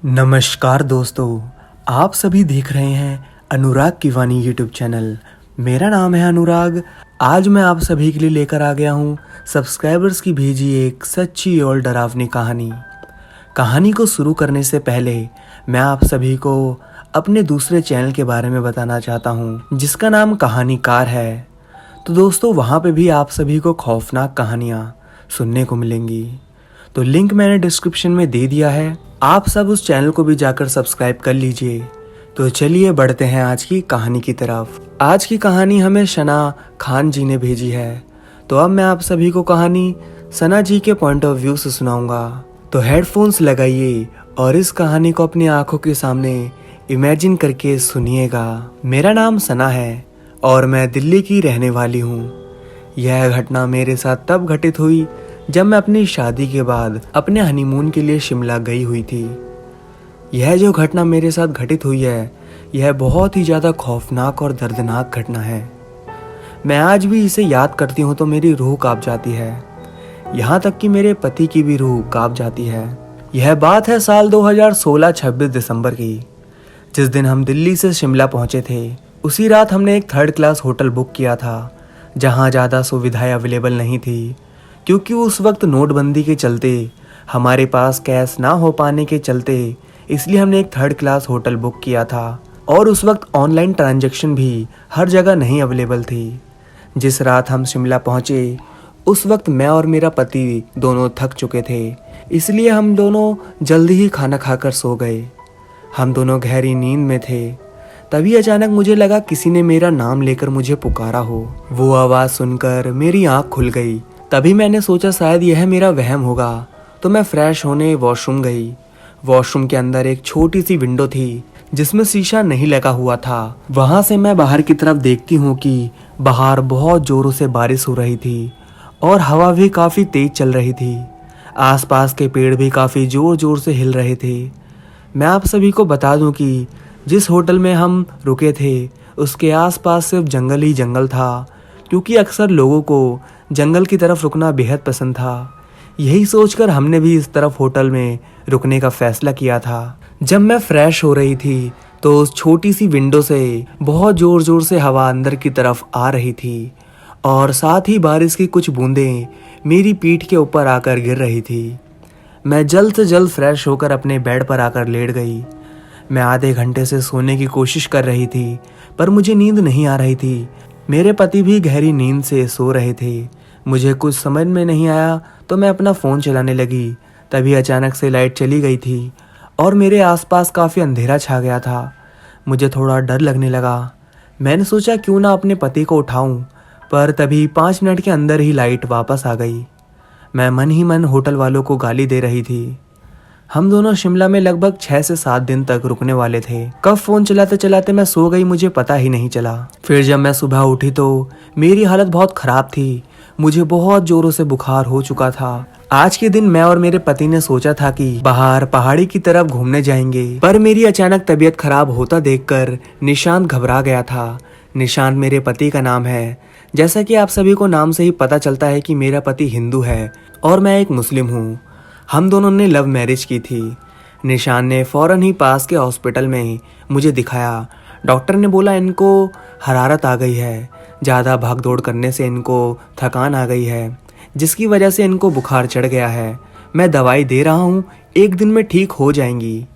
नमस्कार दोस्तों, आप सभी देख रहे हैं अनुराग की वाणी यूट्यूब चैनल। मेरा नाम है अनुराग। आज मैं आप सभी के लिए लेकर आ गया हूँ सब्सक्राइबर्स की भेजी एक सच्ची और डरावनी कहानी। कहानी को शुरू करने से पहले मैं आप सभी को अपने दूसरे चैनल के बारे में बताना चाहता हूँ जिसका नाम कहानीकार है। तो दोस्तों, वहाँ पे भी आप सभी को खौफनाक कहानियाँ सुनने को मिलेंगी। तो लिंक मैंने डिस्क्रिप्शन में दे दिया है, आप सब उस चैनल को भी जाकर सब्सक्राइब कर लीजिए। तो चलिए बढ़ते हैं आज की कहानी की तरफ। आज की कहानी हमें सना खान जी ने भेजी है। तो अब मैं आप सभी को कहानी सना जी के पॉइंट ऑफ व्यू से सुनाऊंगा। तो हेडफोन्स लगाइए और इस कहानी को अपनी आंखों के सामने इमेजिन करके सुनिएगा। मेरा नाम सना है और मैं दिल्ली की रहने वाली हूँ। यह घटना मेरे साथ तब घटित हुई जब मैं अपनी शादी के बाद अपने हनीमून के लिए शिमला गई हुई थी। यह जो घटना मेरे साथ घटित हुई है, यह बहुत ही ज़्यादा खौफनाक और दर्दनाक घटना है। मैं आज भी इसे याद करती हूँ तो मेरी रूह कांप जाती है। यहाँ तक कि मेरे पति की भी रूह कांप जाती है। यह बात है साल 2016 26 दिसंबर की, जिस दिन हम दिल्ली से शिमला पहुँचे थे। उसी रात हमने एक 3rd क्लास होटल बुक किया था, जहाँ ज़्यादा सुविधाएं अवेलेबल नहीं थी, क्योंकि उस वक्त नोटबंदी के चलते हमारे पास कैश ना हो पाने के चलते इसलिए हमने एक 3rd क्लास होटल बुक किया था। और उस वक्त ऑनलाइन ट्रांजैक्शन भी हर जगह नहीं अवेलेबल थी। जिस रात हम शिमला पहुँचे, उस वक्त मैं और मेरा पति दोनों थक चुके थे, इसलिए हम दोनों जल्दी ही खाना खाकर सो गए। हम दोनों गहरी नींद में थे। तभी अचानक मुझे लगा किसी ने मेरा नाम लेकर मुझे पुकारा हो। वो आवाज़ सुनकर मेरी आँख खुल गई। तभी मैंने सोचा शायद यह मेरा वहम होगा, तो मैं फ्रेश होने वॉशरूम गई। वॉशरूम के अंदर एक छोटी सी विंडो थी जिसमें शीशा नहीं लगा हुआ था। वहां से मैं बाहर की तरफ देखती हूँ कि बाहर बहुत जोरों से बारिश हो रही थी और हवा भी काफ़ी तेज चल रही थी। आसपास के पेड़ भी काफ़ी जोर जोर से हिल रहे थे। मैं आप सभी को बता दूं कि जिस होटल में हम रुके थे उसके आसपास सिर्फ जंगल ही जंगल था, क्योंकि अक्सर लोगों को जंगल की तरफ रुकना बेहद पसंद था। यही सोचकर हमने भी इस तरफ होटल में रुकने का फैसला किया था। जब मैं फ्रेश हो रही थी तो उस छोटी सी विंडो से बहुत जोर जोर से हवा अंदर की तरफ आ रही थी और साथ ही बारिश की कुछ बूंदें मेरी पीठ के ऊपर आकर गिर रही थी। मैं जल्द से जल्द फ्रेश होकर अपने बेड पर आकर लेट गई। मैं आधे घंटे से सोने की कोशिश कर रही थी, पर मुझे नींद नहीं आ रही थी। मेरे पति भी गहरी नींद से सो रहे थे। मुझे कुछ समझ में नहीं आया तो मैं अपना फ़ोन चलाने लगी। तभी अचानक से लाइट चली गई थी और मेरे आसपास काफ़ी अंधेरा छा गया था। मुझे थोड़ा डर लगने लगा। मैंने सोचा क्यों ना अपने पति को उठाऊं, पर तभी 5 मिनट के अंदर ही लाइट वापस आ गई। मैं मन ही मन होटल वालों को गाली दे रही थी। हम दोनों शिमला में लगभग 6 से 7 दिन तक रुकने वाले थे। कब फोन चलाते चलाते मैं सो गई मुझे पता ही नहीं चला। फिर जब मैं सुबह उठी तो मेरी हालत बहुत खराब थी। मुझे बहुत जोरों से बुखार हो चुका था। आज के दिन मैं और मेरे पति ने सोचा था कि बाहर पहाड़ी की तरफ घूमने जाएंगे, पर मेरी अचानक तबीयत खराब होता देखकर निशांत घबरा गया था। निशांत मेरे पति का नाम है। जैसा कि आप सभी को नाम से ही पता चलता है कि मेरा पति हिंदू है और मैं एक मुस्लिम हूँ। हम दोनों ने लव मैरिज की थी। निशान ने फौरन ही पास के हॉस्पिटल में मुझे दिखाया। डॉक्टर ने बोला इनको हरारत आ गई है, ज़्यादा भाग दौड़ करने से इनको थकान आ गई है, जिसकी वजह से इनको बुखार चढ़ गया है। मैं दवाई दे रहा हूँ, 1 दिन में ठीक हो जाएंगी।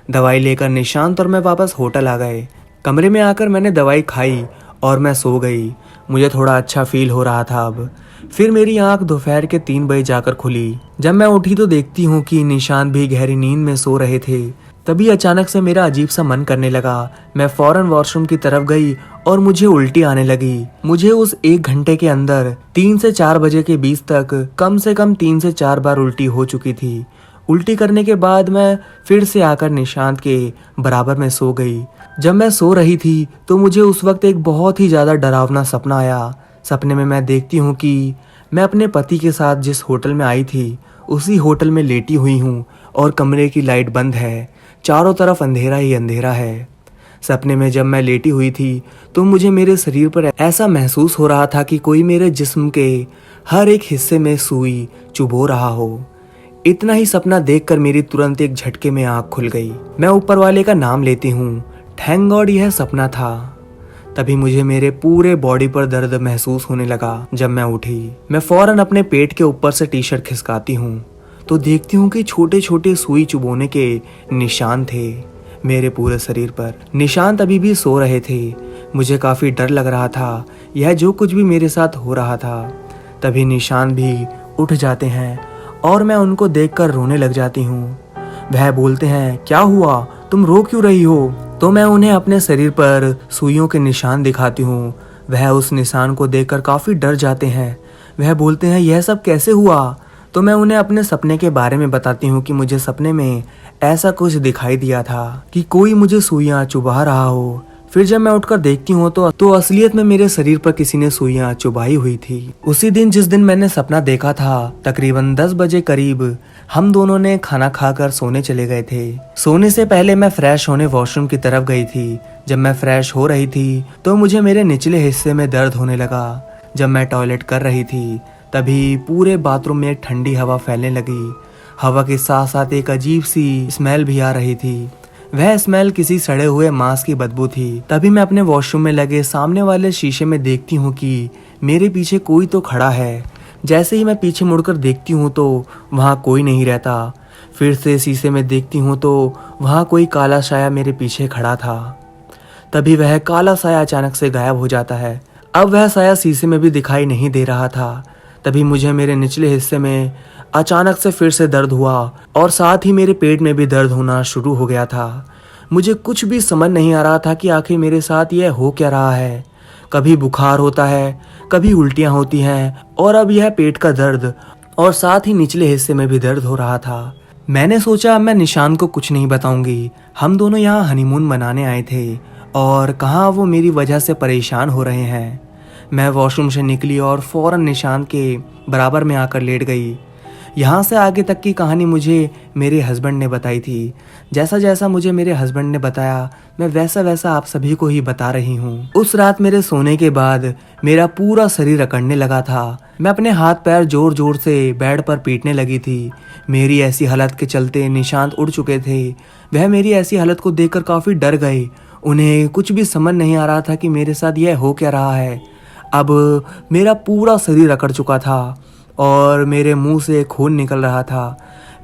दवाई लेकर निशांत और मैं वापस होटल आ गए। कमरे में आकर मैंने दवाई खाई और मैं सो गई। मुझे थोड़ा अच्छा फील हो रहा था अब। फिर मेरी आंख दोपहर के 3 बजे जाकर खुली। जब मैं उठी तो देखती हूँ कि निशांत भी गहरी नींद में सो रहे थे। तभी अचानक से मेरा अजीब सा मन करने लगा। मैं फौरन वॉशरूम की तरफ गई और मुझे उल्टी आने लगी। मुझे उस 1 घंटे के अंदर 3 से 4 बजे के बीच तक कम से कम 3 से 4 बार उल्टी हो चुकी थी। उल्टी करने के बाद मैं फिर से आकर निशांत के बराबर में सो गई। जब मैं सो रही थी तो मुझे उस वक्त एक बहुत ही ज़्यादा डरावना सपना आया। सपने में मैं देखती हूँ कि मैं अपने पति के साथ जिस होटल में आई थी उसी होटल में लेटी हुई हूँ और कमरे की लाइट बंद है। चारों तरफ अंधेरा ही अंधेरा है। सपने में जब मैं लेटी हुई थी तो मुझे मेरे शरीर पर ऐसा महसूस हो रहा था कि कोई मेरे जिस्म के हर एक हिस्से में सुई चुभो रहा हो। इतना ही सपना देखकर मेरी तुरंत एक झटके में आँख खुल गई। मैं ऊपर वाले का नाम लेती हूँ, थैंक गॉड यह सपना था। तभी मुझे मेरे पूरे बॉडी पर दर्द महसूस होने लगा। जब मैं उठी, मैं फौरन अपने पेट के ऊपर से टी शर्ट खिसकाती हूँ तो देखती हूँ कि छोटे छोटे सुई चुभोने के निशान थे मेरे पूरे शरीर पर। निशान अभी भी सो रहे थे। मुझे काफ़ी डर लग रहा था यह जो कुछ भी मेरे साथ हो रहा था। तभी निशान भी उठ जाते हैं और मैं उनको देखकर रोने लग जाती हूँ। वह बोलते हैं, क्या हुआ, तुम रो क्यों रही हो? तो मैं उन्हें अपने शरीर पर सुइयों के निशान दिखाती हूँ। वह उस निशान को देखकर काफ़ी डर जाते हैं। वह बोलते हैं, यह सब कैसे हुआ? तो मैं उन्हें अपने सपने के बारे में बताती हूँ कि मुझे सपने में ऐसा कुछ दिखाई दिया था कि कोई मुझे सुइयां चुभा रहा हो। फिर जब मैं उठकर देखती हूँ तो असलियत में मेरे शरीर पर किसी ने सुइयां चुभाई हुई थी। उसी दिन जिस दिन मैंने सपना देखा था, तकरीबन 10 बजे करीब हम दोनों ने खाना खाकर सोने चले गए थे। सोने से पहले मैं फ्रेश होने वॉशरूम की तरफ गई थी। जब मैं फ्रेश हो रही थी तो मुझे मेरे निचले हिस्से में दर्द होने लगा। जब मैं टॉयलेट कर रही थी तभी पूरे बाथरूम में ठंडी हवा फैलने लगी। हवा के साथ साथ एक अजीब सी स्मेल भी आ रही थी। वह स्मेल किसी सड़े हुए मांस की बदबू थी। तभी मैं अपने वॉशरूम में लगे सामने वाले शीशे में देखती हूँ कि मेरे पीछे कोई तो खड़ा है। जैसे ही मैं पीछे मुड़कर देखती हूँ तो वहाँ कोई नहीं रहता। फिर से शीशे में देखती हूँ तो वहाँ कोई काला साया मेरे पीछे खड़ा था। तभी वह काला साया अचानक से गायब हो जाता है। अब वह साया शीशे में भी दिखाई नहीं दे रहा था। तभी मुझे मेरे निचले हिस्से में अचानक से फिर से दर्द हुआ और साथ ही मेरे पेट में भी दर्द होना शुरू हो गया था। मुझे कुछ भी समझ नहीं आ रहा था कि आखिर मेरे साथ यह हो क्या रहा है। कभी बुखार होता है, कभी उल्टियाँ होती हैं और अब यह पेट का दर्द और साथ ही निचले हिस्से में भी दर्द हो रहा था। मैंने सोचा अब मैं निशान को कुछ नहीं बताऊंगी। हम दोनों यहाँ हनीमून मनाने आए थे और कहाँ वो मेरी वजह से परेशान हो रहे हैं। मैं वॉशरूम से निकली और फौरन निशान के बराबर में आकर लेट गई। यहाँ से आगे तक की कहानी मुझे मेरे हस्बैंड ने बताई थी। जैसा जैसा मुझे मेरे हस्बैंड ने बताया मैं वैसा वैसा आप सभी को ही बता रही हूँ। उस रात मेरे सोने के बाद मेरा पूरा शरीर अकड़ने लगा था। मैं अपने हाथ पैर जोर जोर से बेड पर पीटने लगी थी। मेरी ऐसी हालत के चलते निशांत उड़ चुके थे। वह मेरी ऐसी हालत को देखकर काफ़ी डर गए। उन्हें कुछ भी समझ नहीं आ रहा था कि मेरे साथ यह हो क्या रहा है। अब मेरा पूरा शरीर अकड़ चुका था और मेरे मुंह से खून निकल रहा था।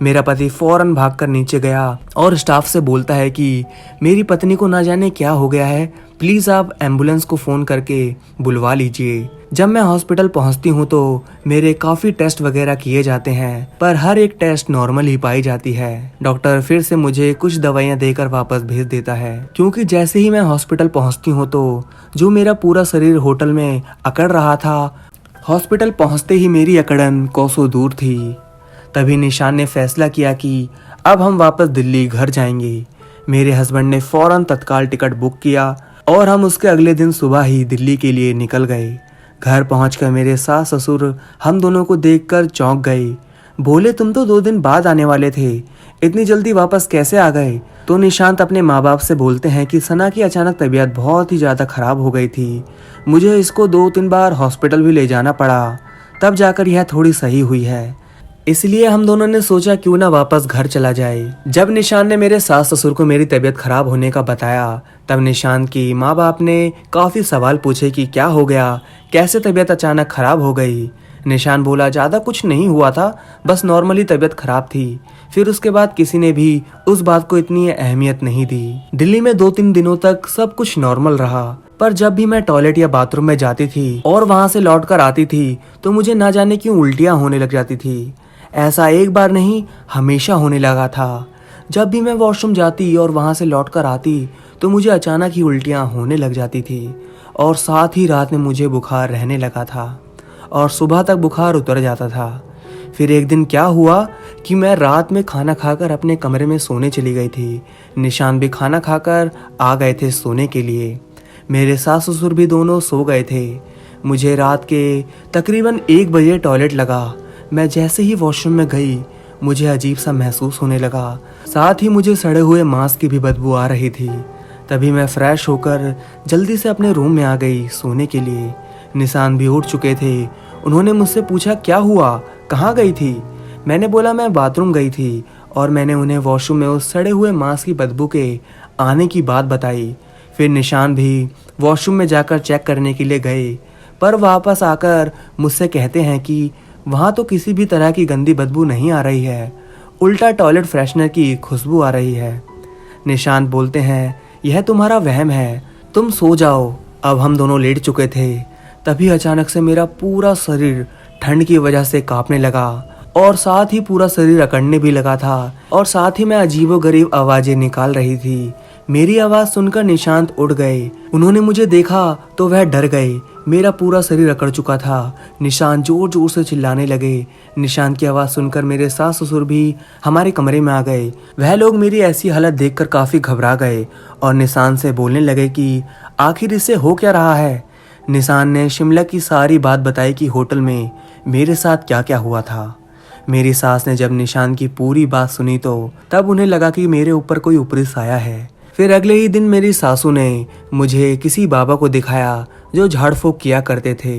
मेरा पति फौरन भागकर नीचे गया और स्टाफ से बोलता है कि मेरी पत्नी को ना जाने क्या हो गया है, प्लीज़ आप एम्बुलेंस को फ़ोन करके बुलवा लीजिए। जब मैं हॉस्पिटल पहुंचती हूं तो मेरे काफ़ी टेस्ट वगैरह किए जाते हैं पर हर एक टेस्ट नॉर्मल ही पाई जाती है। डॉक्टर फिर से मुझे कुछ दवाइयां देकर वापस भेज देता है क्योंकि जैसे ही मैं हॉस्पिटल पहुंचती हूं तो जो मेरा पूरा शरीर होटल में अकड़ रहा था, हॉस्पिटल पहुंचते ही मेरी अकड़न कोसों दूर थी। तभी निशान ने फैसला किया कि अब हम वापस दिल्ली घर जाएंगे। मेरे हस्बैंड ने फौरन तत्काल टिकट बुक किया और हम उसके अगले दिन सुबह ही दिल्ली के लिए निकल गए। घर पहुंचकर मेरे सास ससुर हम दोनों को देखकर चौंक गए। बोले, तुम तो 2 दिन बाद आने वाले थे, इतनी जल्दी वापस कैसे आ गए? तो निशांत अपने माँ बाप से बोलते हैं कि सना की अचानक तबीयत बहुत ही ज़्यादा ख़राब हो गई थी। मुझे इसको 2-3 बार हॉस्पिटल भी ले जाना पड़ा, तब जाकर यह थोड़ी सही हुई है। इसलिए हम दोनों ने सोचा क्यों ना वापस घर चला जाए। जब निशान ने मेरे सास ससुर को मेरी तबीयत खराब होने का बताया तब निशान की माँ बाप ने काफ़ी सवाल पूछे कि क्या हो गया, कैसे तबीयत अचानक खराब हो गई। निशान बोला, ज़्यादा कुछ नहीं हुआ था, बस नॉर्मली तबीयत खराब थी। फिर उसके बाद किसी ने भी उस बात को इतनी अहमियत नहीं दी। दिल्ली में 2-3 दिनों तक सब कुछ नॉर्मल रहा, पर जब भी मैं टॉयलेट या बाथरूम में जाती थी और वहाँ से लौट कर आती थी तो मुझे ना जाने क्यों उल्टियाँ होने लग जाती थी। ऐसा एक बार नहीं, हमेशा होने लगा था। जब भी मैं वॉशरूम जाती और वहाँ से लौट कर आती तो मुझे अचानक ही उल्टियाँ होने लग जाती थी और साथ ही रात में मुझे बुखार रहने लगा था और सुबह तक बुखार उतर जाता था। फिर एक दिन क्या हुआ कि मैं रात में खाना खाकर अपने कमरे में सोने चली गई थी। निशान भी खाना खाकर आ गए थे सोने के लिए। मेरे सास ससुर भी दोनों सो गए थे। मुझे रात के तकरीबन 1 बजे टॉयलेट लगा। मैं जैसे ही वॉशरूम में गई मुझे अजीब सा महसूस होने लगा, साथ ही मुझे सड़े हुए मांस की भी बदबू आ रही थी। तभी मैं फ्रेश होकर जल्दी से अपने रूम में आ गई सोने के लिए। निशान भी उठ चुके थे। उन्होंने मुझसे पूछा, क्या हुआ, कहाँ गई थी? मैंने बोला मैं बाथरूम गई थी और मैंने उन्हें वॉशरूम में उस सड़े हुए मांस की बदबू के आने की बात बताई। फिर निशान भी वॉशरूम में जाकर चेक करने के लिए गए, पर वापस आकर मुझसे कहते हैं कि वहाँ तो किसी भी तरह की गंदी बदबू नहीं आ रही है, उल्टा टॉयलेट फ्रेशनर की खुशबू आ रही है। निशान बोलते हैं यह तुम्हारा वहम है, तुम सो जाओ। अब हम दोनों लेट चुके थे, तभी अचानक से मेरा पूरा शरीर ठंड की वजह से कांपने लगा और साथ ही पूरा शरीर अकड़ने भी लगा था और साथ ही मैं अजीबोगरीब आवाजें निकाल रही थी। मेरी आवाज सुनकर निशांत उठ गए। उन्होंने मुझे देखा तो वह डर गए। मेरा पूरा शरीर अकड़ चुका था। निशांत जोर जोर से चिल्लाने लगे। निशांत की आवाज सुनकर मेरे सास ससुर भी हमारे कमरे में आ गए। वह लोग मेरी ऐसी हालत देखकर काफी घबरा गए और निशांत से बोलने लगे कि आखिर इससे हो क्या रहा है। निशांत ने शिमला की सारी बात बताई कि होटल में मेरे साथ क्या क्या हुआ था। मेरी सास ने जब निशांत की पूरी बात सुनी तो तब उन्हें लगा कि मेरे ऊपर कोई ऊपरी साया है। फिर अगले ही दिन मेरी सासू ने मुझे किसी बाबा को दिखाया जो झाड़ फूक किया करते थे।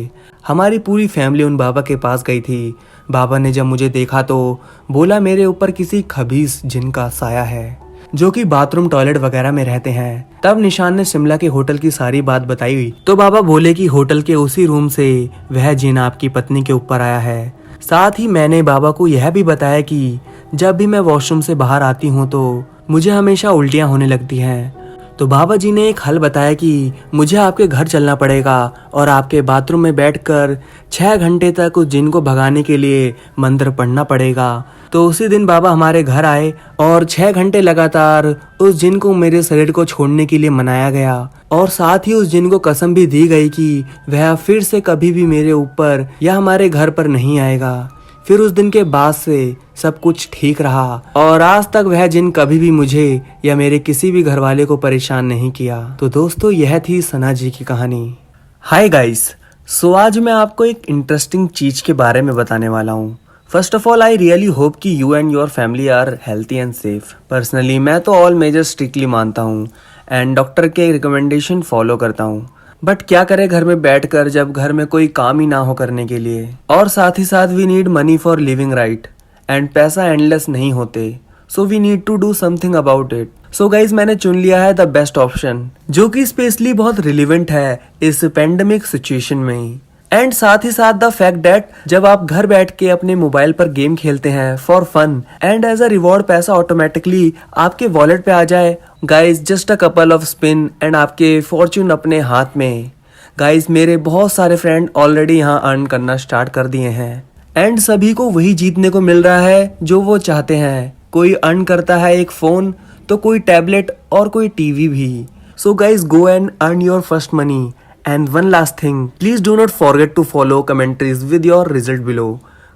हमारी पूरी फैमिली उन बाबा के पास गई थी। बाबा ने जब मुझे देखा तो बोला मेरे ऊपर किसी खबीस जिन का साया है जो कि बाथरूम टॉयलेट वगैरह में रहते हैं। तब निशान ने शिमला के होटल की सारी बात बताई तो बाबा बोले कि होटल के उसी रूम से वह जिन आपकी पत्नी के ऊपर आया है। साथ ही मैंने बाबा को यह भी बताया कि जब भी मैं वॉशरूम से बाहर आती हूँ तो मुझे हमेशा उल्टियाँ होने लगती हैं। तो बाबा जी ने एक हल बताया कि मुझे आपके घर चलना पड़ेगा और आपके बाथरूम में बैठकर 6 घंटे तक उस जिन को भगाने के लिए मंत्र पढ़ना पड़ेगा। तो उसी दिन बाबा हमारे घर आए और 6 घंटे लगातार उस जिन को मेरे शरीर को छोड़ने के लिए मनाया गया और साथ ही उस जिन को कसम भी दी गई कि वह फिर से कभी भी मेरे ऊपर या हमारे घर पर नहीं आएगा। फिर उस दिन के बाद से सब कुछ ठीक रहा और आज तक वह जिन कभी भी मुझे या मेरे किसी भी घर वाले को परेशान नहीं किया। तो दोस्तों यह थी सना जी की कहानी। हाय गाइस, सो आज मैं आपको एक इंटरेस्टिंग चीज के बारे में बताने वाला हूँ। First of all I really hope कि you and your family are healthy and safe. Personally मैं तो ऑल मेजर स्ट्रिक्टली मानता हूँ एंड डॉक्टर के रिकमेंडेशन फॉलो करता हूँ। बट क्या करें घर में बैठकर जब घर में कोई काम ही ना हो करने के लिए। और साथ ही साथ we need money for living right and पैसा एंडलेस नहीं होते, so we need to do something about it. So guys मैंने चुन लिया है द बेस्ट ऑप्शन जो कि स्पेशली बहुत रिलेवेंट है इस पेंडेमिक सिचुएशन में। एंड साथ ही साथ द फैक्ट दैट जब आप घर बैठ के अपने मोबाइल पर गेम खेलते हैं for fun and as a reward पैसा ऑटोमेटिकली आपके वॉलेट पे आ जाए। Guys just a couple of spin and आपके फॉर्च्यून अपने हाथ में। गाइज मेरे बहुत सारे फ्रेंड ऑलरेडी यहाँ अर्न करना स्टार्ट कर दिए हैं एंड सभी को वही जीतने को मिल रहा है जो वो चाहते हैं। कोई अर्न करता है एक फोन तो कोई टैबलेट और कोई टीवी भी। So guys go and earn your first money. And one last thing, please do not forget to follow commentaries with your result below.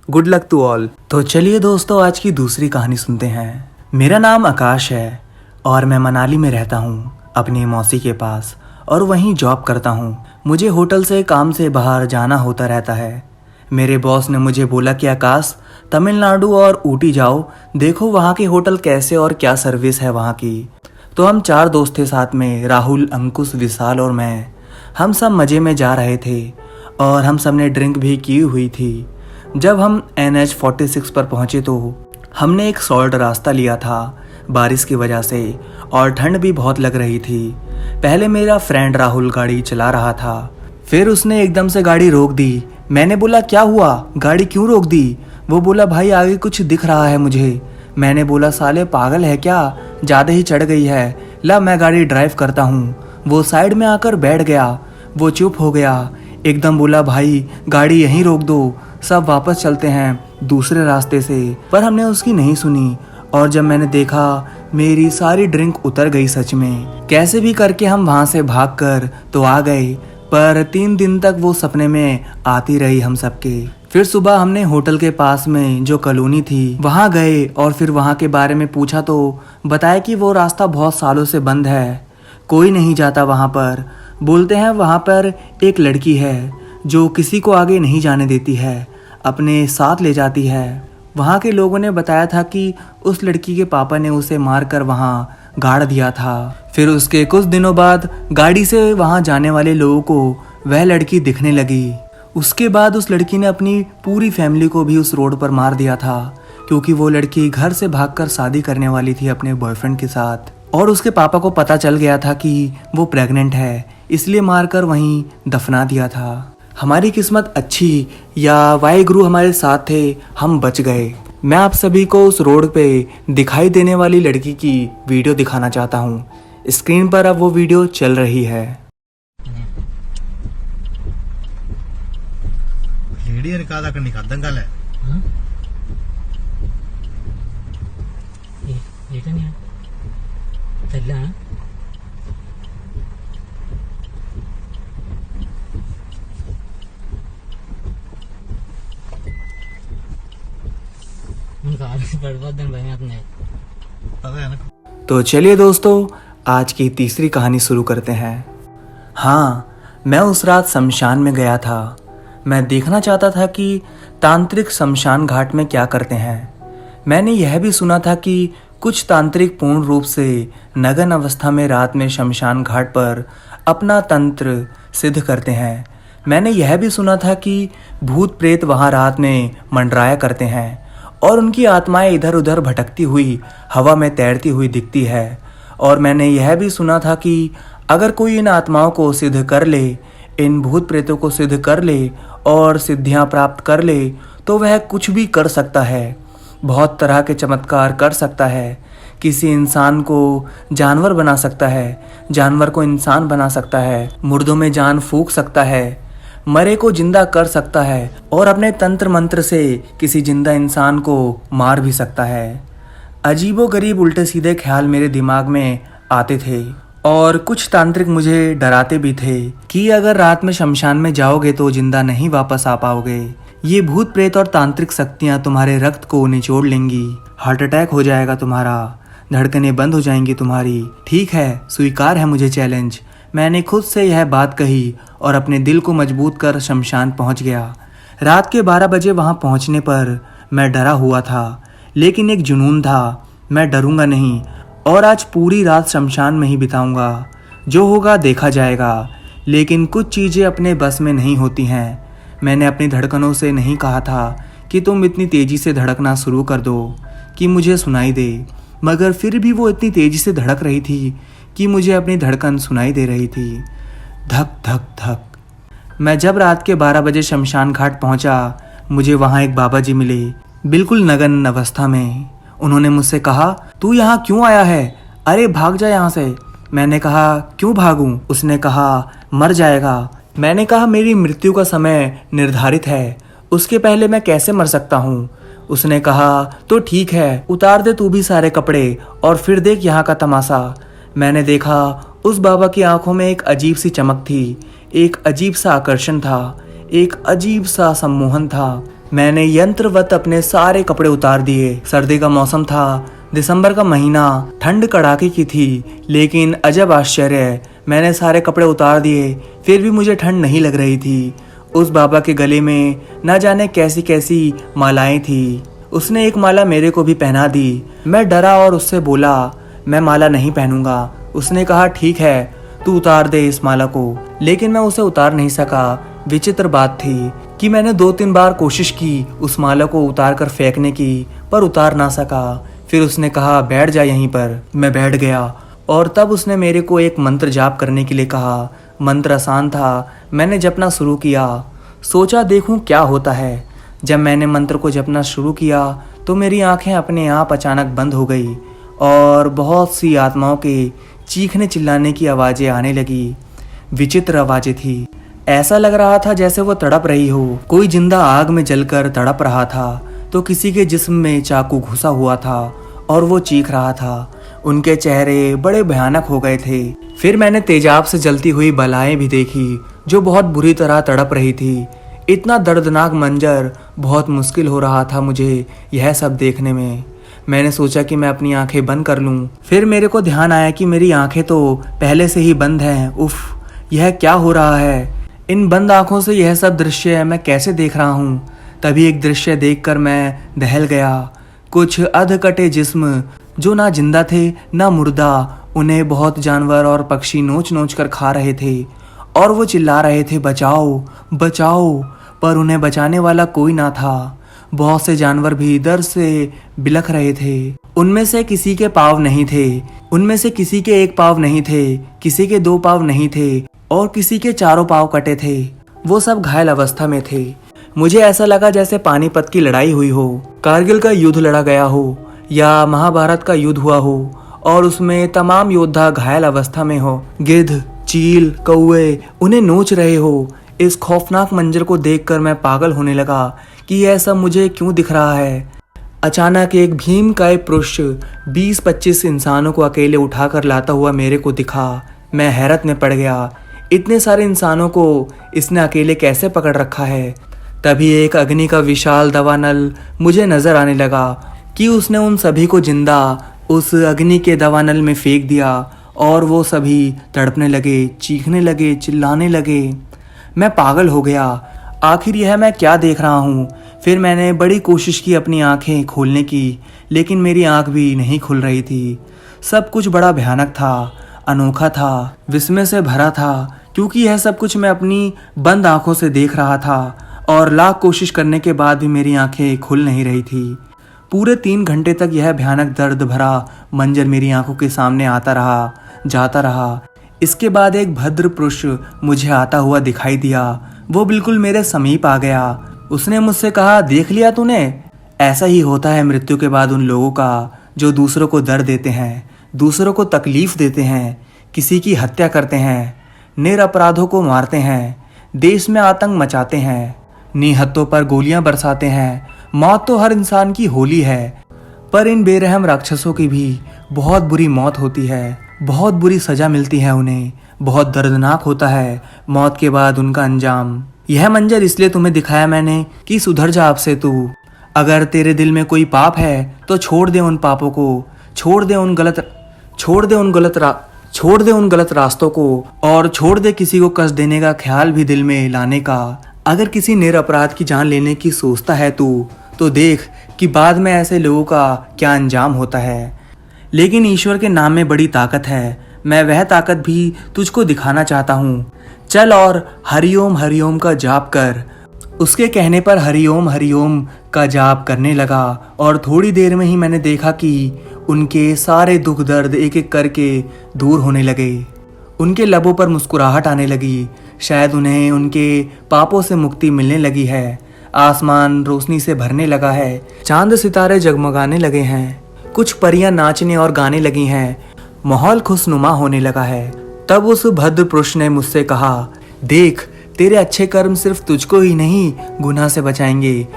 Good luck to all. तो चलिए दोस्तों आज की दूसरी कहानी सुनते हैं। मेरा नाम आकाश है और मैं मनाली में रहता हूँ अपनी मौसी के पास और वहीं जॉब करता हूँ। मुझे होटल से काम से बाहर जाना होता रहता है। मेरे बॉस ने मुझे बोला कि आकाश तमिलनाडु और ऊटी जाओ, देखो वहाँ के होटल कैसे और क्या सर्विस है वहाँ की। तो हम 4 दोस्त थे साथ में, राहुल, अंकुश, विशाल और मैं। हम सब मज़े में जा रहे थे और हम सब ने ड्रिंक भी की हुई थी। जब हम NH 46 पर पहुँचे तो हमने एक शॉर्ट रास्ता लिया था बारिश की वजह से और ठंड भी बहुत लग रही थी। पहले मेरा फ्रेंड राहुल गाड़ी चला रहा था, फिर उसने एकदम से गाड़ी रोक दी। मैंने बोला क्या हुआ, गाड़ी क्यों रोक दी? वो बोला भाई आगे कुछ दिख रहा है मुझे। मैंने बोला साले पागल है क्या, ज़्यादा ही चढ़ गई है, ला मैं गाड़ी ड्राइव करता हूँ। वो साइड में आकर बैठ गया। वो चुप हो गया, एकदम बोला भाई गाड़ी यहीं रोक दो, सब वापस चलते हैं दूसरे रास्ते से। पर हमने उसकी नहीं सुनी और जब मैंने देखा मेरी सारी ड्रिंक उतर गई सच में। कैसे भी करके हम वहाँ से भागकर तो आ गए, पर 3 दिन तक वो सपने में आती रही हम सबके। फिर सुबह हमने होटल के पास में जो कॉलोनी थी वहाँ गए और फिर वहाँ के बारे में पूछा तो बताया कि वो रास्ता बहुत सालों से बंद है, कोई नहीं जाता वहाँ पर। बोलते हैं वहाँ पर एक लड़की है जो किसी को आगे नहीं जाने देती है, अपने साथ ले जाती है। वहाँ के लोगों ने बताया था कि उस लड़की के पापा ने उसे मारकर वहाँ गाड़ दिया था। फिर उसके कुछ दिनों बाद गाड़ी से वहाँ जाने वाले लोगों को वह लड़की दिखने लगी। उसके बाद उस लड़की ने अपनी पूरी फैमिली को भी उस रोड पर मार दिया था। क्योंकि वो लड़की घर से भागकर शादी करने वाली थी अपने बॉयफ्रेंड के साथ और उसके पापा को पता चल गया था कि वो प्रेग्नेंट है, इसलिए मारकर वहीं दफना दिया था। हमारी किस्मत अच्छी या वाहिगुरु हमारे साथ थे, हम बच गए। मैं आप सभी को उस रोड पे दिखाई देने वाली लड़की की वीडियो दिखाना चाहता हूँ। स्क्रीन पर अब वो वीडियो चल रही है। तो चलिए दोस्तों, आज की तीसरी कहानी शुरू करते हैं। हाँ, मैं उस रात शमशान में गया था। मैं देखना चाहता था कि तांत्रिक शमशान घाट में क्या करते हैं। मैंने यह भी सुना था कि कुछ तांत्रिक पूर्ण रूप से नग्न अवस्था में रात में शमशान घाट पर अपना तंत्र सिद्ध करते हैं। मैंने यह भी सुना था कि भूत प्रेत वहाँ रात में मंडराया करते हैं और उनकी आत्माएं इधर उधर भटकती हुई हवा में तैरती हुई दिखती है। और मैंने यह भी सुना था कि अगर कोई इन आत्माओं को सिद्ध कर ले, इन भूत प्रेतों को सिद्ध कर ले और सिद्धियां प्राप्त कर ले, तो वह कुछ भी कर सकता है, बहुत तरह के चमत्कार कर सकता है। किसी इंसान को जानवर बना सकता है, जानवर को इंसान बना सकता है, मुर्दों में जान फूंक सकता है, मरे को जिंदा कर सकता है और अपने तंत्र मंत्र से किसी जिंदा इंसान को मार भी सकता है। अजीबोगरीब उल्टे सीधे ख्याल मेरे दिमाग में आते थे और कुछ तांत्रिक मुझे डराते भी थे कि अगर रात में शमशान में जाओगे तो जिंदा नहीं वापस आ पाओगे। ये भूत प्रेत और तांत्रिक शक्तियाँ तुम्हारे रक्त को निचोड़ लेंगी, हार्ट अटैक हो जाएगा तुम्हारा, धड़कनें बंद हो जाएंगी तुम्हारी। ठीक है, स्वीकार है मुझे चैलेंज। मैंने खुद से यह बात कही और अपने दिल को मजबूत कर शमशान पहुंच गया। रात के 12 बजे वहां पहुंचने पर मैं डरा हुआ था, लेकिन एक जुनून था, मैं डरूंगा नहीं और आज पूरी रात शमशान में ही बिताऊंगा। जो होगा देखा जाएगा। लेकिन कुछ चीज़ें अपने बस में नहीं होती हैं। मैंने अपनी धड़कनों से नहीं कहा था कि तुम इतनी तेज़ी से धड़कना शुरू कर दो कि मुझे सुनाई दे, मगर फिर भी वो इतनी तेज़ी से धड़क रही थी कि मुझे अपनी धड़कन सुनाई दे रही थी। धक धक धक। मैं जब रात के 12 बजे शमशान घाट पहुंचा, मुझे वहां एक बाबा जी मिले, बिल्कुल नग्न अवस्था में। उन्होंने मुझसे कहा, तू यहाँ क्यों आया है? अरे भाग जा यहाँ से। मैंने कहा, क्यों भागूं? उसने कहा, मर जाएगा। मैंने कहा, मेरी मृत्यु का समय निर्धारित है, उसके पहले मैं कैसे मर सकता हूँ? उसने कहा, तो ठीक है, उतार दे तू भी सारे कपड़े और फिर देख यहाँ का तमाशा। मैंने देखा उस बाबा की आंखों में एक अजीब सी चमक थी, एक अजीब सा आकर्षण था, एक अजीब सा सम्मोहन था। मैंने यंत्रवत अपने सारे कपड़े उतार दिए। सर्दी का मौसम था, दिसंबर का महीना, ठंड कड़ाके की थी, लेकिन अजब आश्चर्य, मैंने सारे कपड़े उतार दिए, फिर भी मुझे ठंड नहीं लग रही थी। उस बाबा के गले में न जाने कैसी कैसी मालाएं थी। उसने एक माला मेरे को भी पहना दी। मैं डरा और उससे बोला, मैं माला नहीं पहनूंगा। उसने कहा, ठीक है, तू उतार दे इस माला को। लेकिन मैं उसे उतार नहीं सका। विचित्र बात थी कि मैंने 2-3 बार कोशिश की उस माला को उतार कर फेंकने की, पर उतार ना सका। फिर उसने कहा, बैठ जा यहीं पर। मैं बैठ गया और तब उसने मेरे को एक मंत्र जाप करने के लिए कहा। मंत्र आसान था, मैंने जपना शुरू किया। सोचा देखूं क्या होता है। जब मैंने मंत्र को जपना शुरू किया तो मेरी आंखें अपने आप अचानक बंद हो गई और बहुत सी आत्माओं के चीखने चिल्लाने की आवाज़ें आने लगी। विचित्र आवाज़ें थी, ऐसा लग रहा था जैसे वो तड़प रही हो। कोई जिंदा आग में जलकर तड़प रहा था तो किसी के जिस्म में चाकू घुसा हुआ था और वो चीख रहा था। उनके चेहरे बड़े भयानक हो गए थे। फिर मैंने तेजाब से जलती हुई बलाएं भी देखी जो बहुत बुरी तरह तड़प रही थी। इतना दर्दनाक मंजर, बहुत मुश्किल हो रहा था मुझे यह सब देखने में। मैंने सोचा कि मैं अपनी आंखें बंद कर लूं। फिर मेरे को ध्यान आया कि मेरी आंखें तो पहले से ही बंद हैं। उफ, यह क्या हो रहा है? इन बंद आंखों से यह सब दृश्य मैं कैसे देख रहा हूँ? तभी एक दृश्य देखकर मैं दहल गया। कुछ अधकटे जिस्म जो ना जिंदा थे ना मुर्दा, उन्हें बहुत जानवर और पक्षी नोच नोच कर खा रहे थे और वो चिल्ला रहे थे, बचाओ बचाओ, पर उन्हें बचाने वाला कोई ना था। बहुत से जानवर भी दर्द से बिलख रहे थे। उनमें से किसी के पाँव नहीं थे, उनमें से किसी के एक पाँव नहीं थे, किसी के 2 पाँव नहीं थे और किसी के 4 पाँव कटे थे। वो सब घायल अवस्था में थे। मुझे ऐसा लगा जैसे पानीपत की लड़ाई हुई हो, कारगिल का युद्ध लड़ा गया हो या महाभारत का युद्ध हुआ हो और उसमें तमाम योद्धा घायल अवस्था में हो। गिद्ध, चील, कौवे उन्हें नोच रहे हो। इस खौफनाक मंजर को देखकर मैं पागल होने लगा कि यह सब मुझे क्यों दिख रहा है। अचानक एक भीमकाय पुरुष 20-25 इंसानों को अकेले उठाकर लाता हुआ मेरे को दिखा। मैं हैरत में पड़ गया, इतने सारे इंसानों को इसने अकेले कैसे पकड़ रखा है। तभी एक अग्नि का विशाल दवानल मुझे नजर आने लगा कि उसने उन सभी को जिंदा उस अग्नि के दवानल में फेंक दिया और वो सभी तड़पने लगे, चीखने लगे, चिल्लाने लगे। मैं पागल हो गया, आखिर यह मैं क्या देख रहा हूँ। फिर मैंने बड़ी कोशिश की अपनी आंखें खोलने की, लेकिन मेरी आंख भी नहीं खुल रही थी। सब कुछ बड़ा भयानक था, अनोखा था, विस्मय से भरा था, क्योंकि यह सब कुछ मैं अपनी बंद आंखों से देख रहा था और लाख कोशिश करने के बाद भी मेरी आंखें खुल नहीं रही थी। पूरे 3 घंटे तक यह भयानक दर्द भरा मंजर मेरी आंखों के सामने आता रहा, जाता रहा। इसके बाद एक भद्र पुरुष मुझे आता हुआ दिखाई दिया। वो बिल्कुल मेरे समीप आ गया। उसने मुझसे कहा, देख लिया तूने, ऐसा ही होता है मृत्यु के बाद उन लोगों का जो दूसरों को दर्द देते हैं, दूसरों को तकलीफ देते हैं, किसी की हत्या करते हैं, निरपराधों को मारते हैं, देश में आतंक मचाते हैं, निहत्तों पर गोलियां बरसाते हैं। मौत तो हर इंसान की होली है, पर इन बेरहम राक्षसों की भी बहुत बुरी मौत होती है, बहुत बुरी सजा मिलती है उन्हें, बहुत दर्दनाक होता है मौत के बाद उनका अंजाम। यह मंजर इसलिए तुम्हें दिखाया मैंने कि सुधर जा अब से तू। अगर तेरे दिल में कोई पाप है तो छोड़ दे उन पापों को, छोड़ दे उन गलत रास्तों को और छोड़ दे किसी को कष्ट देने का ख्याल भी दिल में लाने का। अगर किसी निरपराध की जान लेने की सोचता है तू, तो देख कि बाद में ऐसे लोगों का क्या अंजाम होता है। लेकिन ईश्वर के नाम में बड़ी ताकत है, मैं वह ताकत भी तुझको दिखाना चाहता हूँ। चल और हरिओम हरिओम का जाप कर। उसके कहने पर हरिओम हरिओम का जाप करने लगा और थोड़ी देर में ही मैंने देखा कि उनके सारे दुख दर्द एक एक करके दूर होने लगे। उनके लबों पर मुस्कुराहट आने लगी, शायद उन्हें उनके पापों से मुक्ति मिलने लगी है। आसमान रोशनी से भरने लगा है, चांद सितारे जगमगाने लगे हैं, कुछ परियां नाचने और गाने लगी हैं, माहौल खुशनुमा होने लगा है। तब उस भद्र पुरुष ने मुझसे कहा, देख तेरे अच्छे कर्म सिर्फ तुझको ही नहीं गुनाह से बचाएंगे,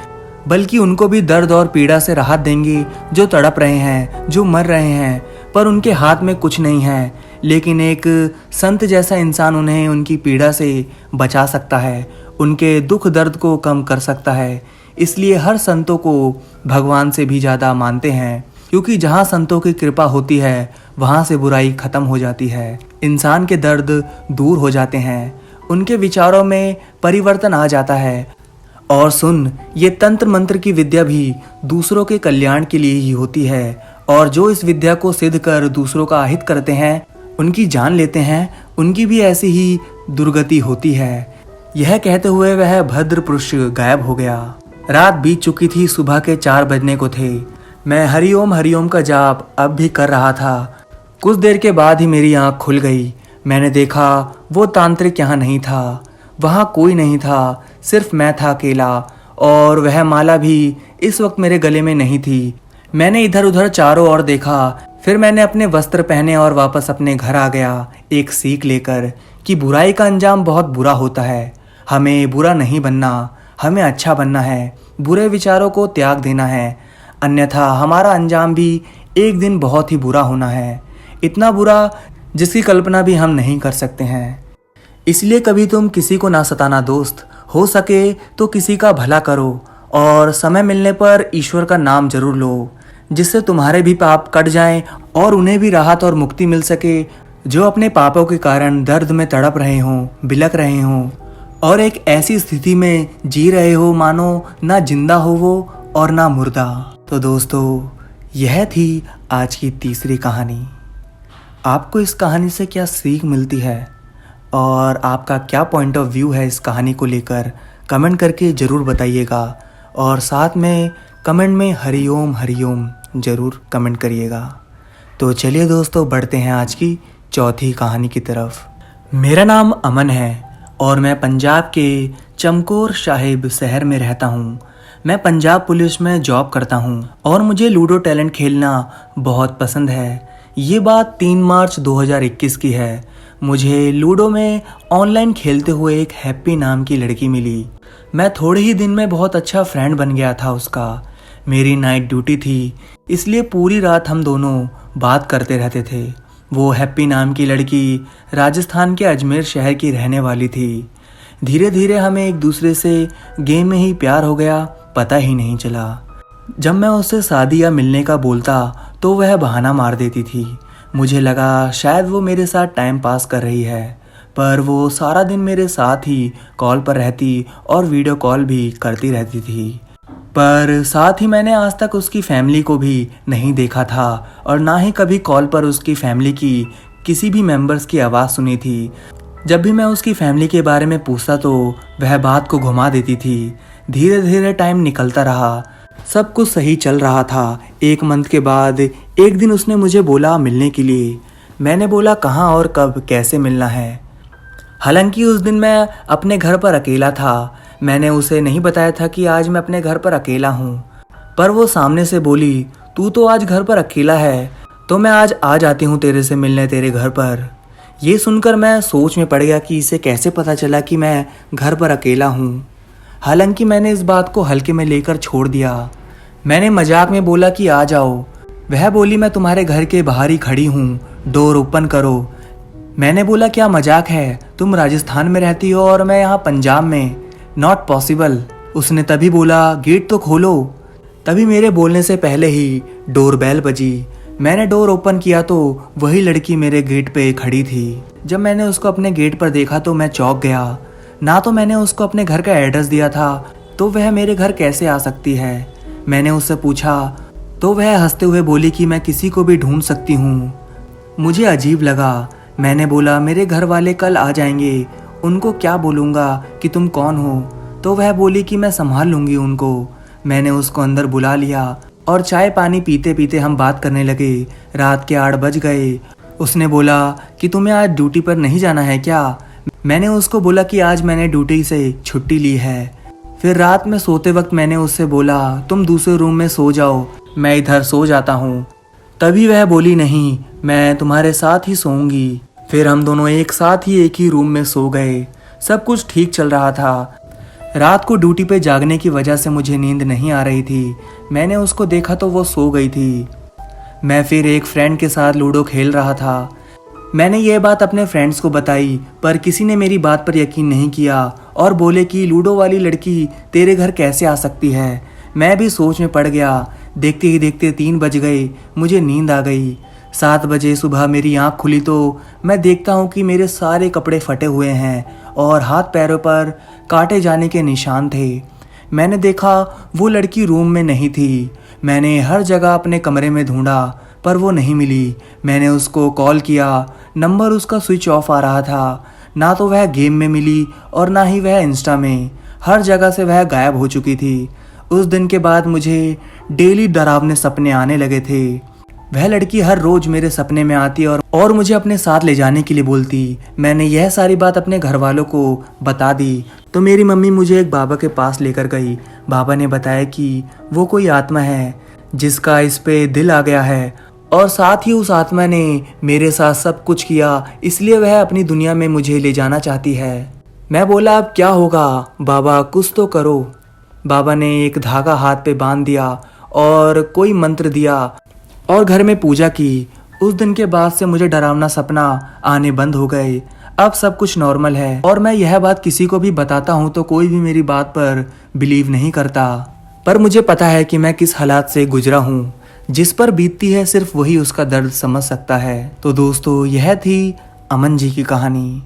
बल्कि उनको भी दर्द और पीड़ा से राहत देंगे जो तड़प रहे हैं, जो मर रहे हैं, पर उनके हाथ में कुछ नहीं है। लेकिन एक संत जैसा इंसान उन्हें उनकी पीड़ा से बचा सकता है, उनके दुख दर्द को कम कर सकता है। इसलिए हर संतों को भगवान से भी ज़्यादा मानते हैं, क्योंकि जहाँ संतों की कृपा होती है वहाँ से बुराई खत्म हो जाती है, इंसान के दर्द दूर हो जाते हैं, उनके विचारों में परिवर्तन आ जाता है। और सुन, ये तंत्र मंत्र की विद्या भी दूसरों के कल्याण के लिए ही होती है, और जो इस विद्या को सिद्ध कर दूसरों का अहित करते हैं, उनकी जान लेते हैं, उनकी भी ऐसी ही दुर्गति होती है। यह कहते हुए वह भद्र पुरुष गायब हो गया। रात बीत चुकी थी, सुबह के 4 बजने को थे। मैं हरिओम हरिओम का जाप अब भी कर रहा था। कुछ देर के बाद ही मेरी आंख खुल गई। मैंने देखा वो तांत्रिक यहाँ नहीं था, वहाँ कोई नहीं था, सिर्फ मैं था अकेला, और वह माला भी इस वक्त मेरे गले में नहीं थी। मैंने इधर उधर चारों ओर देखा, फिर मैंने अपने वस्त्र पहने और वापस अपने घर आ गया, एक सीख लेकर कि बुराई का अंजाम बहुत बुरा होता है। हमें बुरा नहीं बनना, हमें अच्छा बनना है, बुरे विचारों को त्याग देना है, अन्यथा हमारा अंजाम भी एक दिन बहुत ही बुरा होना है, इतना बुरा जिसकी कल्पना भी हम नहीं कर सकते हैं। इसलिए कभी तुम किसी को ना सताना दोस्त, हो सके तो किसी का भला करो और समय मिलने पर ईश्वर का नाम जरूर लो, जिससे तुम्हारे भी पाप कट जाएं और उन्हें भी राहत और मुक्ति मिल सके, जो अपने पापों के कारण दर्द में तड़प रहे हों, बिलक रहे हों और एक ऐसी स्थिति में जी रहे हो मानो ना जिंदा हो वो और ना मुर्दा। तो दोस्तों, यह थी आज की तीसरी कहानी। आपको इस कहानी से क्या सीख मिलती है और आपका क्या पॉइंट ऑफ व्यू है इस कहानी को लेकर, कमेंट करके ज़रूर बताइएगा। और साथ में कमेंट में हरिओम हरिओम ज़रूर कमेंट करिएगा। तो चलिए दोस्तों, बढ़ते हैं आज की चौथी कहानी की तरफ। मेरा नाम अमन है और मैं पंजाब के चमकौर साहिब शहर में रहता हूँ। मैं पंजाब पुलिस में जॉब करता हूँ और मुझे लूडो टैलेंट खेलना बहुत पसंद है। ये बात 3 मार्च 2021 की है। मुझे लूडो में ऑनलाइन खेलते हुए एक हैप्पी नाम की लड़की मिली। मैं थोड़े ही दिन में बहुत अच्छा फ्रेंड बन गया था उसका। मेरी नाइट ड्यूटी थी, इसलिए पूरी रात हम दोनों बात करते रहते थे। वो हैप्पी नाम की लड़की राजस्थान के अजमेर शहर की रहने वाली थी। धीरे धीरे हमें एक दूसरे से गेम में ही प्यार हो गया, पता ही नहीं चला। जब मैं उससे शादी या मिलने का बोलता तो वह बहाना मार देती थी। मुझे लगा शायद वो मेरे साथ टाइम पास कर रही है, पर वो सारा दिन मेरे साथ ही कॉल पर रहती और वीडियो कॉल भी करती रहती थी। पर साथ ही मैंने आज तक उसकी फैमिली को भी नहीं देखा था और ना ही कभी कॉल पर उसकी फैमिली की किसी भी मेंबर्स की आवाज़ सुनी थी। जब भी मैं उसकी फैमिली के बारे में पूछता तो वह बात को घुमा देती थी। धीरे धीरे टाइम निकलता रहा, सब कुछ सही चल रहा था। 1 मंथ के बाद एक दिन उसने मुझे बोला मिलने के लिए। मैंने बोला कहाँ और कब कैसे मिलना है। हालांकि उस दिन मैं अपने घर पर अकेला था। मैंने उसे नहीं बताया था कि आज मैं अपने घर पर अकेला हूँ, पर वो सामने से बोली तू तो आज घर पर अकेला है, तो मैं आज आ जाती हूँ तेरे से मिलने तेरे घर पर। ये सुनकर मैं सोच में पड़ गया कि इसे कैसे पता चला कि मैं घर पर अकेला हूँ। हालांकि मैंने इस बात को हल्के में लेकर छोड़ दिया। मैंने मजाक में बोला कि आ जाओ। वह बोली मैं तुम्हारे घर के बाहर ही खड़ी हूँ, डोर ओपन करो। मैंने बोला क्या मजाक है, तुम राजस्थान में रहती हो और मैं यहाँ पंजाब में, नॉट पॉसिबल। उसने तभी बोला गेट तो खोलो। तभी मेरे बोलने से पहले ही डोर बेल बजी। मैंने डोर ओपन किया तो वही लड़की मेरे गेट पे खड़ी थी। जब मैंने उसको अपने गेट पर देखा तो मैं चौंक गया। ना तो मैंने उसको अपने घर का एड्रेस दिया था, तो वह मेरे घर कैसे आ सकती है। मैंने उससे पूछा तो वह हंसते हुए बोली कि मैं किसी को भी ढूंढ सकती हूँ। मुझे अजीब लगा। मैंने बोला मेरे घर वाले कल आ जाएंगे, उनको क्या बोलूँगा कि तुम कौन हो। तो वह बोली कि मैं संभाल लूँगी उनको। मैंने उसको अंदर बुला लिया और चाय पानी पीते पीते हम बात करने लगे। रात के 8 बज गए। उसने बोला कि तुम्हें आज ड्यूटी पर नहीं जाना है क्या। मैंने उसको बोला कि आज मैंने ड्यूटी से छुट्टी ली है। फिर रात में सोते वक्त मैंने उससे बोला तुम दूसरे रूम में सो जाओ, मैं इधर सो जाता हूँ। तभी वह बोली नहीं, मैं तुम्हारे साथ ही सोऊंगी। फिर हम दोनों एक साथ ही एक ही रूम में सो गए। सब कुछ ठीक चल रहा था। रात को ड्यूटी पे जागने की वजह से मुझे नींद नहीं आ रही थी। मैंने उसको देखा तो वो सो गई थी। मैं फिर एक फ्रेंड के साथ लूडो खेल रहा था। मैंने ये बात अपने फ्रेंड्स को बताई, पर किसी ने मेरी बात पर यकीन नहीं किया और बोले कि लूडो वाली लड़की तेरे घर कैसे आ सकती है। मैं भी सोच में पड़ गया। देखते ही देखते 3 बज गए। मुझे नींद आ गई। 7 बजे सुबह मेरी आँख खुली तो मैं देखता हूँ कि मेरे सारे कपड़े फटे हुए हैं और हाथ पैरों पर काटे जाने के निशान थे। मैंने देखा वो लड़की रूम में नहीं थी। मैंने हर जगह अपने कमरे में ढूंढा, पर वो नहीं मिली। मैंने उसको कॉल किया, नंबर उसका स्विच ऑफ आ रहा था। ना तो वह गेम में मिली और ना ही वह इंस्टा में। हर जगह से वह गायब हो चुकी थी। उस दिन के बाद मुझे डेली डरावने सपने आने लगे थे। वह लड़की हर रोज मेरे सपने में आती और मुझे अपने साथ ले जाने के लिए बोलती। मैंने यह सारी बात अपने घर वालों को बता दी तो मेरी मम्मी मुझे एक बाबा के पास लेकर गई। बाबा ने बताया कि वो कोई आत्मा है जिसका इस पे दिल आ गया है और साथ ही उस आत्मा ने मेरे साथ सब कुछ किया, इसलिए वह अपनी दुनिया में मुझे ले जाना चाहती है। मैं बोला अब क्या होगा बाबा, कुछ तो करो। बाबा ने एक धागा हाथ पे बांध दिया और कोई मंत्र दिया और घर में पूजा की। उस दिन के बाद से मुझे डरावना सपना आने बंद हो गए। अब सब कुछ नॉर्मल है और मैं यह बात किसी को भी बताता हूँ तो कोई भी मेरी बात पर बिलीव नहीं करता। पर मुझे पता है कि मैं किस हालात से गुजरा हूँ। जिस पर बीतती है सिर्फ वही उसका दर्द समझ सकता है। तो दोस्तों, यह थी अमन जी की कहानी।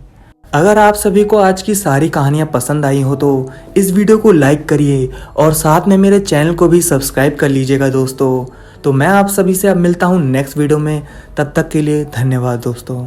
अगर आप सभी को आज की सारी कहानियाँ पसंद आई हो तो इस वीडियो को लाइक करिए और साथ में मेरे चैनल को भी सब्सक्राइब कर लीजिएगा दोस्तों। तो मैं आप सभी से अब मिलता हूँ नेक्स्ट वीडियो में। तब तक के लिए धन्यवाद दोस्तों।